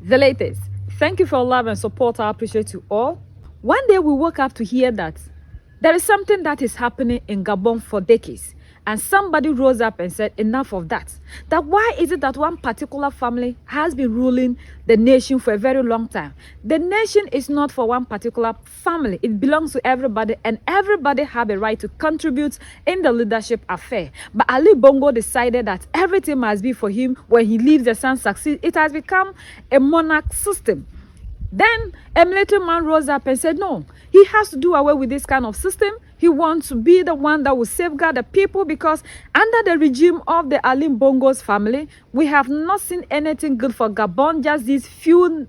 The latest. Thank you for your love and support. I appreciate you all. One day we woke up to hear that there is something that is happening in Gabon for decades. And somebody rose up and said, enough of that. That why is it that one particular family has been ruling the nation for a very long time? The nation is not for one particular family. It belongs to everybody, and everybody have a right to contribute in the leadership affair. But Ali Bongo decided that everything must be for him. When he leaves, the son succeeds. It has become a monarch system. Then a military man rose up and said, no, he has to do away with this kind of system. He wants to be the one that will safeguard the people, because under the regime of the Ali Bongo's family, we have not seen anything good for Gabon. Just these few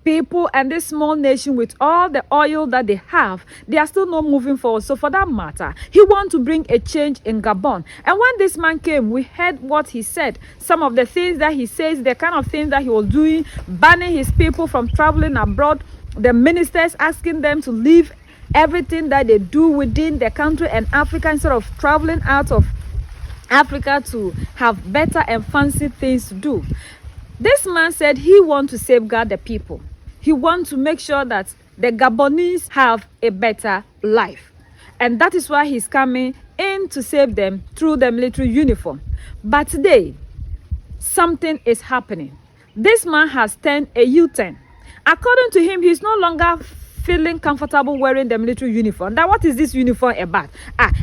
people and this small nation with all the oil that they have, they are still not moving forward. So for that matter, he wants to bring a change in Gabon. And when this man came, we heard what he said. Some of the things that he says, the kind of things that he was doing, banning his people from traveling abroad, the ministers asking them to leave everything that they do within the country and Africa instead of traveling out of Africa to have better and fancy things to do. This man said he wants to safeguard the people. He wants to make sure that the Gabonese have a better life. And that is why he's coming in to save them through the military uniform. But today, something is happening. This man has turned a U-turn. According to him, he's no longer feeling comfortable wearing the military uniform. Now, what is this uniform about?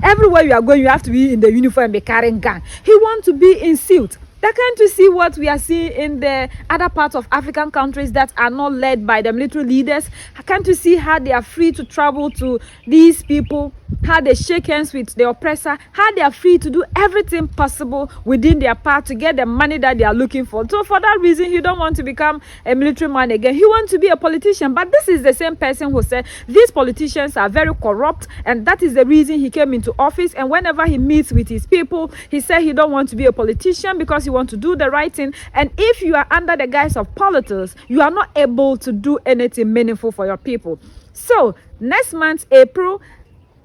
Everywhere you are going, you have to be in the uniform and be carrying gun. He wants to be in suit. Can't you see what we are seeing in the other parts of African countries that are not led by the military leaders? Can't you see how they are free to travel to these people, how they shake hands with the oppressor, how they are free to do everything possible within their part to get the money that they are looking for? So for that reason, he don't want to become a military man again. He wants to be a politician. But this is the same person who said these politicians are very corrupt, and that is the reason he came into office. And whenever he meets with his people, he said he don't want to be a politician because he wants to do the right thing. And if you are under the guise of politics, you are not able to do anything meaningful for your people. So next month, April,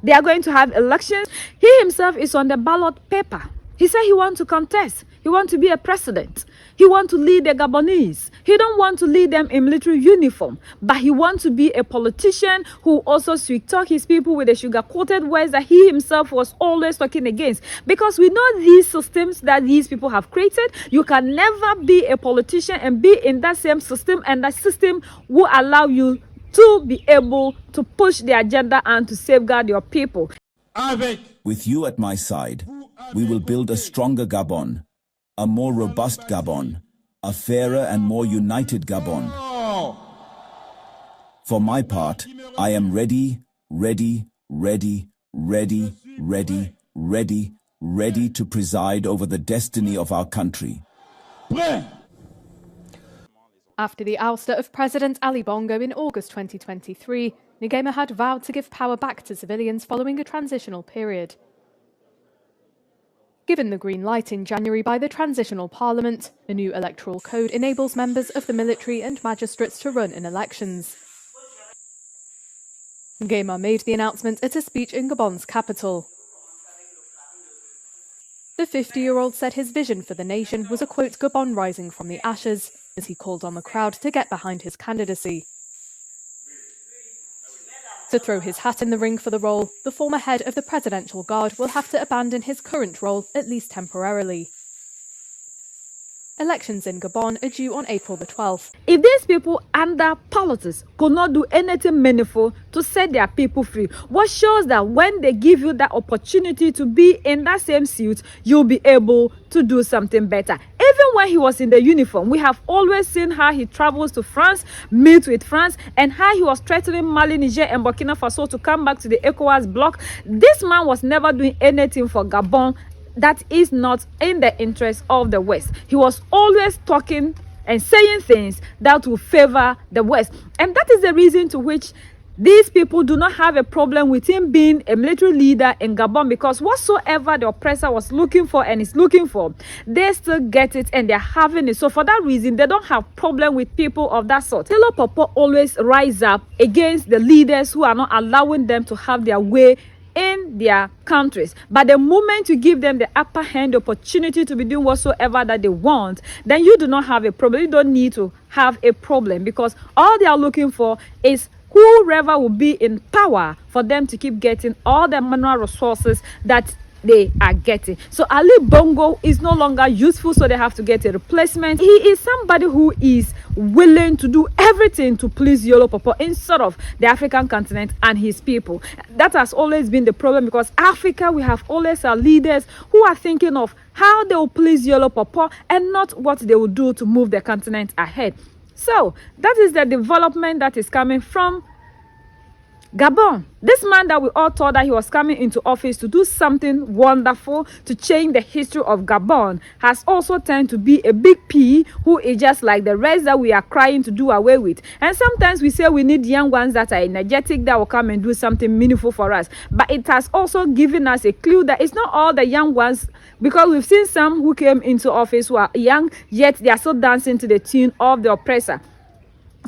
they are going to have elections. He himself is on the ballot paper. He said he wants to contest. He wants to be a president. He wants to lead the Gabonese. He don't want to lead them in military uniform, but he wants to be a politician who also sweet talk his people with the sugar-coated words that he himself was always talking against. Because we know these systems that these people have created. You can never be a politician and be in that same system, and that system will allow you to be able to push the agenda and to safeguard your people. With you at my side, we will build a stronger Gabon, a more robust Gabon, a fairer and more united Gabon. For my part, I am ready to preside over the destiny of our country. After the ouster of President Ali Bongo in August 2023, Nguema had vowed to give power back to civilians following a transitional period. Given the green light in January by the Transitional Parliament, a new electoral code enables members of the military and magistrates to run in elections. Nguema made the announcement at a speech in Gabon's capital. The 50-year-old said his vision for the nation was a, quote, Gabon rising from the ashes, as he called on the crowd to get behind his candidacy. To throw his hat in the ring for the role, the former head of the Presidential Guard will have to abandon his current role, at least temporarily. Elections in Gabon are due on April the 12th. If these people under politics could not do anything meaningful to set their people free, what shows that when they give you that opportunity to be in that same suit, you'll be able to do something better. Even when he was in the uniform, we have always seen how he travels to France, meets with France, and how he was threatening Mali, Niger, and Burkina Faso to come back to the ECOWAS bloc. This man was never doing anything for Gabon that is not in the interest of the West. He was always talking and saying things that will favor the West. And that is the reason to which these people do not have a problem with him being a military leader in Gabon, because whatsoever the oppressor was looking for and is looking for, they still get it and they're having it. So for that reason, they don't have problem with people of that sort. Hello Popo always rise up against the leaders who are not allowing them to have their way in their countries. But the moment you give them the upper hand, the opportunity to be doing whatsoever that they want, then you do not have a problem. You don't need to have a problem, because all they are looking for is whoever will be in power for them to keep getting all the mineral resources that they are getting. So Ali Bongo is no longer useful, so they have to get a replacement. He is somebody who is willing to do everything to please Yolo Popo instead of the African continent and his people. That has always been the problem, because Africa, we have always our leaders who are thinking of how they will please Yolo Popo and not what they will do to move the continent ahead. So that is the development that is coming from Gabon. This man that we all thought that he was coming into office to do something wonderful to change the history of Gabon has also turned to be a big P who is just like the rest that we are crying to do away with. And sometimes we say we need young ones that are energetic, that will come and do something meaningful for us. But it has also given us a clue that it's not all the young ones, because we've seen some who came into office who are young, yet they are still dancing to the tune of the oppressor.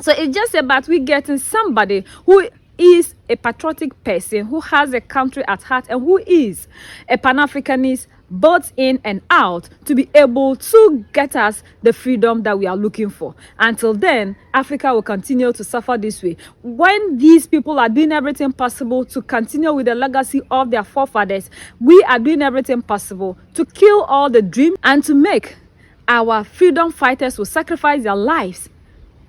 So it's just about we getting somebody who is a patriotic person, who has a country at heart, and who is a Pan-Africanist, both in and out, to be able to get us the freedom that we are looking for. Until then, Africa will continue to suffer this way. When these people are doing everything possible to continue with the legacy of their forefathers, we are doing everything possible to kill all the dreams and to make our freedom fighters who sacrifice their lives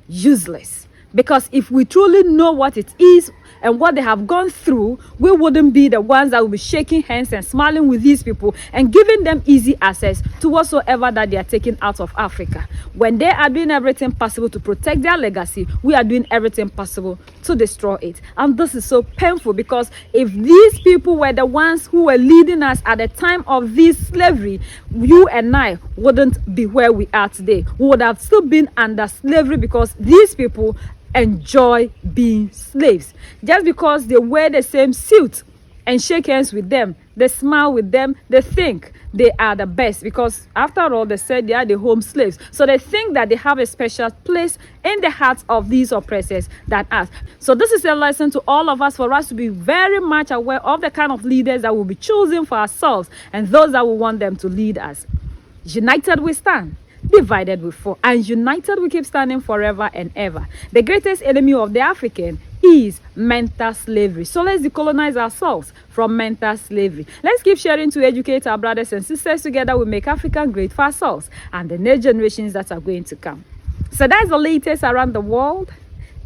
useless. Because if we truly know what it is and what they have gone through, we wouldn't be the ones that will be shaking hands and smiling with these people and giving them easy access to whatsoever that they are taking out of Africa. When they are doing everything possible to protect their legacy, we are doing everything possible to destroy it. And this is so painful, because if these people were the ones who were leading us at the time of this slavery, you and I wouldn't be where we are today. We would have still been under slavery, because these people enjoy being slaves. Just because they wear the same suit and shake hands with them, they smile with them, they think they are the best, because after all, they said they are the home slaves. So they think that they have a special place in the hearts of these oppressors than us. So this is a lesson to all of us, for us to be very much aware of the kind of leaders that we'll be choosing for ourselves and those that we want them to lead us. United we stand, divided we fall, and united we keep standing forever and ever. The greatest enemy of the African is mental slavery. So let's decolonize ourselves from mental slavery. Let's keep sharing to educate our brothers and sisters. Together we make Africa great for ourselves and the next generations that are going to come. So that's the latest around the world,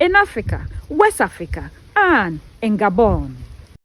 in Africa, West Africa, and in Gabon.